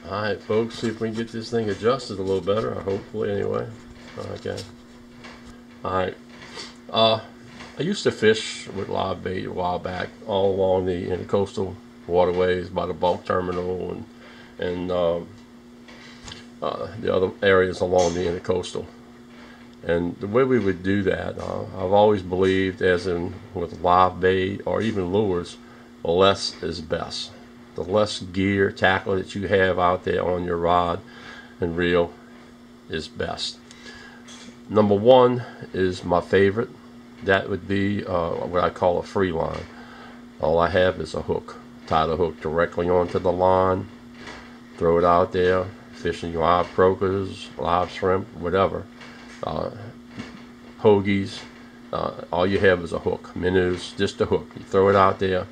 Alright folks, see if we can get this thing adjusted a little better, hopefully anyway. Okay. Alright. I used to fish with live bait a while back all along the intercoastal waterways by the bulk terminal and the other areas along the intercoastal. And the way we would do that, I've always believed, as in with live bait or even lures, less is best. The less gear, tackle that you have out there on your rod and reel is best. Number one is my favorite. That would be what I call a free line. All I have is a hook. Tie the hook directly onto the line, throw it out there, fishing live croakers, live shrimp, whatever. Hoagies, all you have is a hook. Minnows, just a hook. You throw it out there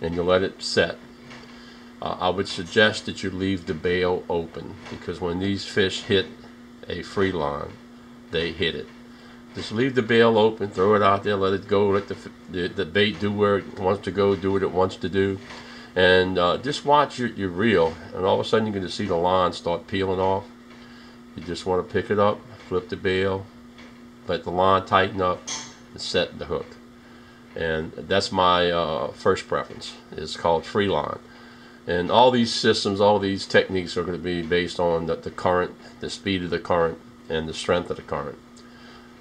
and you let it set. I would suggest that you leave the bail open, because when these fish hit a free line, they hit it. Just leave the bail open, throw it out there, let it go, let the bait do where it wants to go, do what it wants to do, and just watch your reel, and all of a sudden you're going to see the line start peeling off. You just want to pick it up, flip the bail, let the line tighten up, and set the hook. And that's my first preference. It's called free line. And all these systems, all these techniques are going to be based on the current, the speed of the current, and the strength of the current.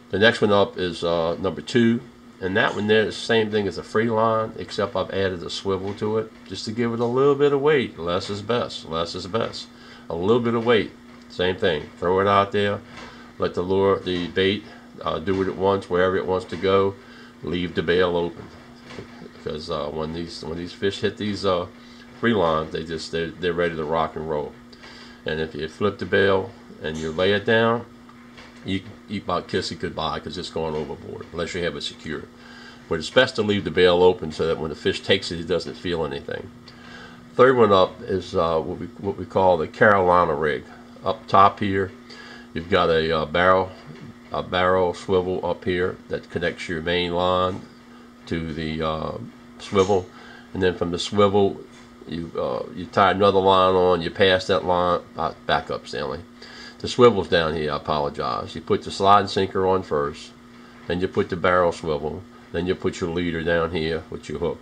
The next one up is number 2, and that one there is the same thing as a free line, except I've added a swivel to it just to give it a little bit of weight. Less is best. Less is best. A little bit of weight. Same thing. Throw it out there. Let the lure, the bait, do what it wants, wherever it wants to go. Leave the bail open, because when these fish hit these free lines, they're ready to rock and roll. And if you flip the bail and you lay it down, you about kiss it goodbye, because it's going overboard unless you have it secured. But it's best to leave the bail open so that when the fish takes it, he doesn't feel anything. Third one up is what we call the Carolina rig. Up top here, you've got a barrel swivel up here that connects your main line to the swivel, and then from the swivel you tie another line on. You pass that line. Back up, Stanley. The swivel's down here. I apologize. You put the slide sinker on first, then you put the barrel swivel, then you put your leader down here with your hook.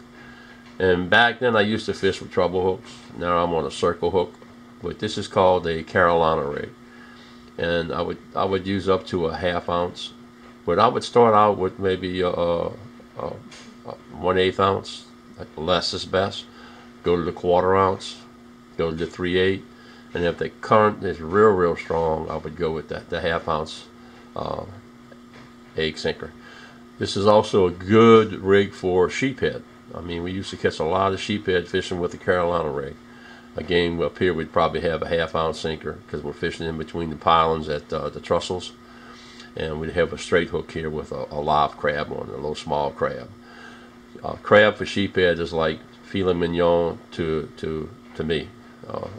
And back then I used to fish with treble hooks. Now I'm on a circle hook, but this is called a Carolina rig. And I would use up to a 1/2 ounce, but I would start out with maybe a 1/8 ounce. Less is best. Go to the 1/4 ounce, go to the 3/8, and if the current is real strong, I would go with the 1/2 ounce egg sinker. This is also a good rig for sheephead. I mean, we used to catch a lot of sheephead fishing with the Carolina rig. Again, up here we'd probably have a 1/2 ounce sinker, because we're fishing in between the pylons at the trussels, and we'd have a straight hook here with a live crab on it, a little small crab. Crab for sheephead is like filet mignon to me,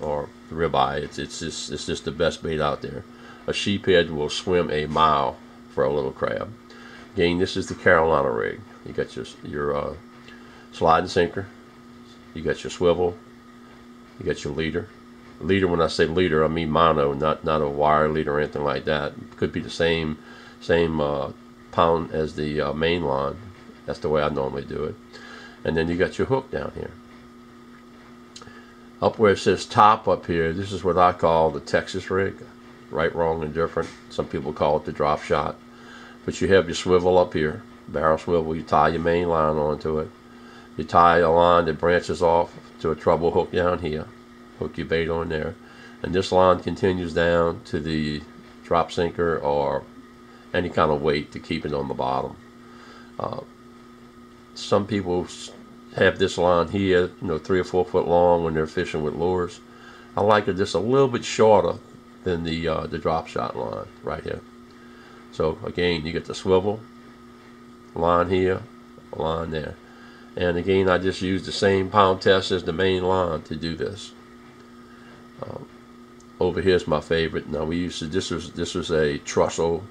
or ribeye. It's just the best bait out there. A sheephead will swim a mile for a little crab. Again, this is the Carolina rig. You got your sliding sinker, you got your swivel, you got your leader. Leader, when I say leader, I mean mono, not a wire leader or anything like that. It could be the same pound as the main line. That's the way I normally do it. And then you got your hook down here. Up where it says top up here, this is what I call the Texas rig. Right, wrong, and different. Some people call it the drop shot. But you have your swivel up here, barrel swivel. You tie your main line onto it. You tie a line that branches off to a treble hook down here. Hook your bait on there. And this line continues down to the drop sinker or any kind of weight to keep it on the bottom. Some people have this line here, 3 or 4 foot long when they're fishing with lures. I like it just a little bit shorter than the drop shot line right here. So again, you get the swivel, line here, line there. And again, I just use the same pound test as the main line to do this. Over here's my favorite. Now we used to, this was a trussel,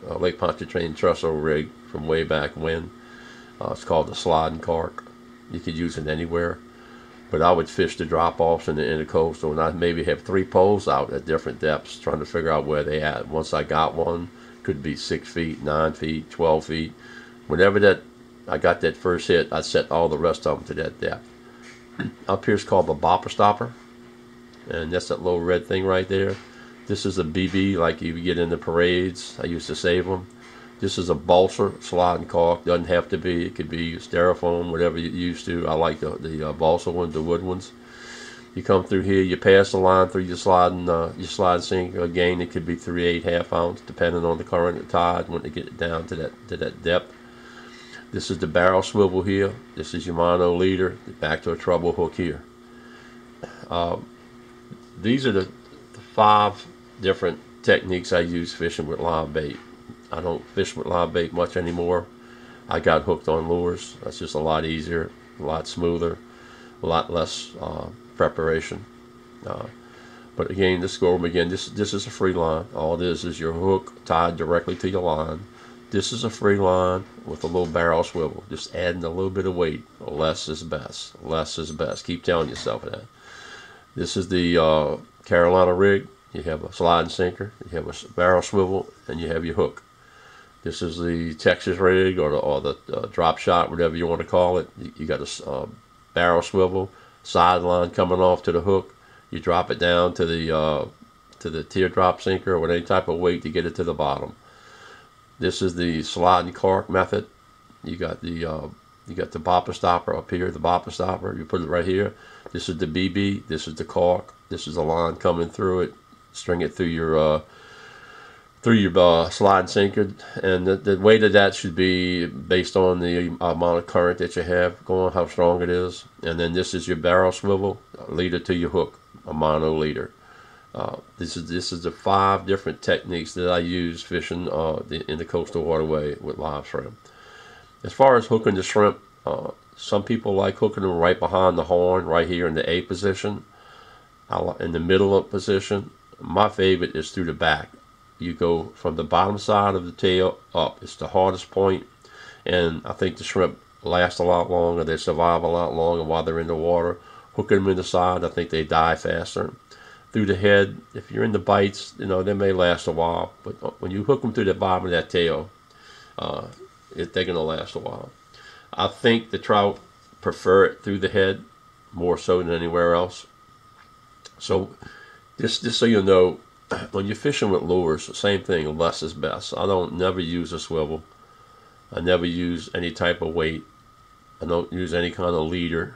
Lake Pontchartrain trussel rig from way back when. It's called the sliding cork. You could use it anywhere. But I would fish the drop-offs in the intercoastal, and I maybe have 3 poles out at different depths trying to figure out where they at. Once I got one, could be 6 feet, 9 feet, 12 feet. Whenever that I got that first hit, I set all the rest of them to that depth. Up here is called the bopper stopper, and that's that little red thing right there. This is a BB like you get in the parades. I used to save them. This is a balsa sliding cork. Doesn't have to be. It could be styrofoam, whatever you're used to. I like the balsa ones, the wood ones. You come through here, you pass the line through your slide sink. Again, it could be 3/8, ½ ounce, depending on the current and tide when they get it down to that depth. This is the barrel swivel here. This is your mono leader. Back to a treble hook here. These are the 5 different techniques I use fishing with live bait. I don't fish with live bait much anymore. I got hooked on lures. That's just a lot easier, a lot smoother, a lot less preparation. But again, let's go over again. This is a free line. All it is your hook tied directly to your line. This is a free line with a little barrel swivel. Just adding a little bit of weight. Less is best. Less is best. Keep telling yourself that. This is the Carolina rig. You have a sliding sinker, you have a barrel swivel, and you have your hook. This is the Texas rig or the drop shot, whatever you want to call it. You got a barrel swivel, sideline coming off to the hook. You drop it down to the teardrop sinker with any type of weight to get it to the bottom. This is the sliding cork method. You got the bopper stopper up here, the bopper stopper. You put it right here. This is the BB. This is the cork. This is the line coming through it. String it through your slide sinker, and the weight of that should be based on the amount of current that you have going, how strong it is. And then this is your barrel swivel, leader to your hook, a mono leader. This is the 5 different techniques that I use fishing in the coastal waterway with live shrimp. As far as hooking the shrimp, some people like hooking them right behind the horn, right here in the A position, in the middle of position. My favorite is through the back. You go from the bottom side of the tail up. It's the hardest point, and I think the shrimp last a lot longer. They survive a lot longer while they're in the water. Hooking them in the side, I think they die faster. Through the head, if you're in the bites, they may last a while. But when you hook them through the bottom of that tail, they're going to last a while. I think the trout prefer it through the head more so than anywhere else. So just so you know, when you're fishing with lures, same thing, less is best. I don't never use a swivel. I never use any type of weight. I don't use any kind of leader.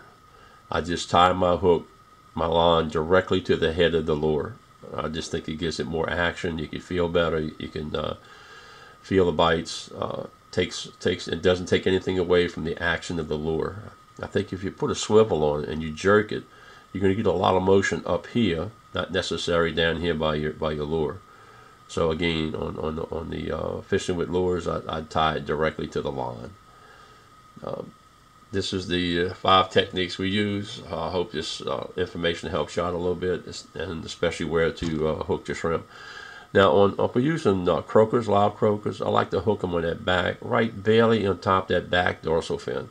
I just tie my hook, my line directly to the head of the lure. I just think it gives it more action. You can feel better. You can feel the bites. It doesn't take anything away from the action of the lure. I think if you put a swivel on it and you jerk it, you're going to get a lot of motion up here, not necessary down here by your lure. So again, on the fishing with lures, I'd tie it directly to the line. This is the 5 techniques we use. I hope this information helps you out a little bit, and especially where to hook your shrimp. Now, if we're using croakers, live croakers, I like to hook them on that back, right barely on top of that back dorsal fin.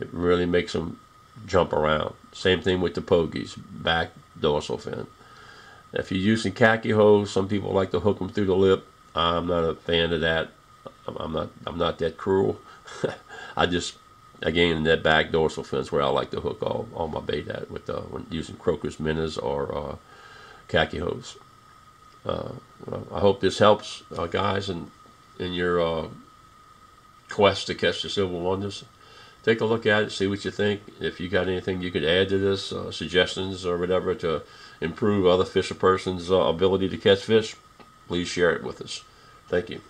It really makes them jump around. Same thing with the pogies, back dorsal fin. If you're using Cocahoe, some people like to hook them through the lip. I'm not a fan of that. I'm not that cruel. I just, again, in that back dorsal fin is where I like to hook all my bait at when using croakers, minnows, or Cocahoes. I hope this helps, guys, in your quest to catch the silver wonders. Take a look at it, see what you think. If you got anything you could add to this, suggestions or whatever to improve other fisher person's ability to catch fish, please share it with us. Thank you.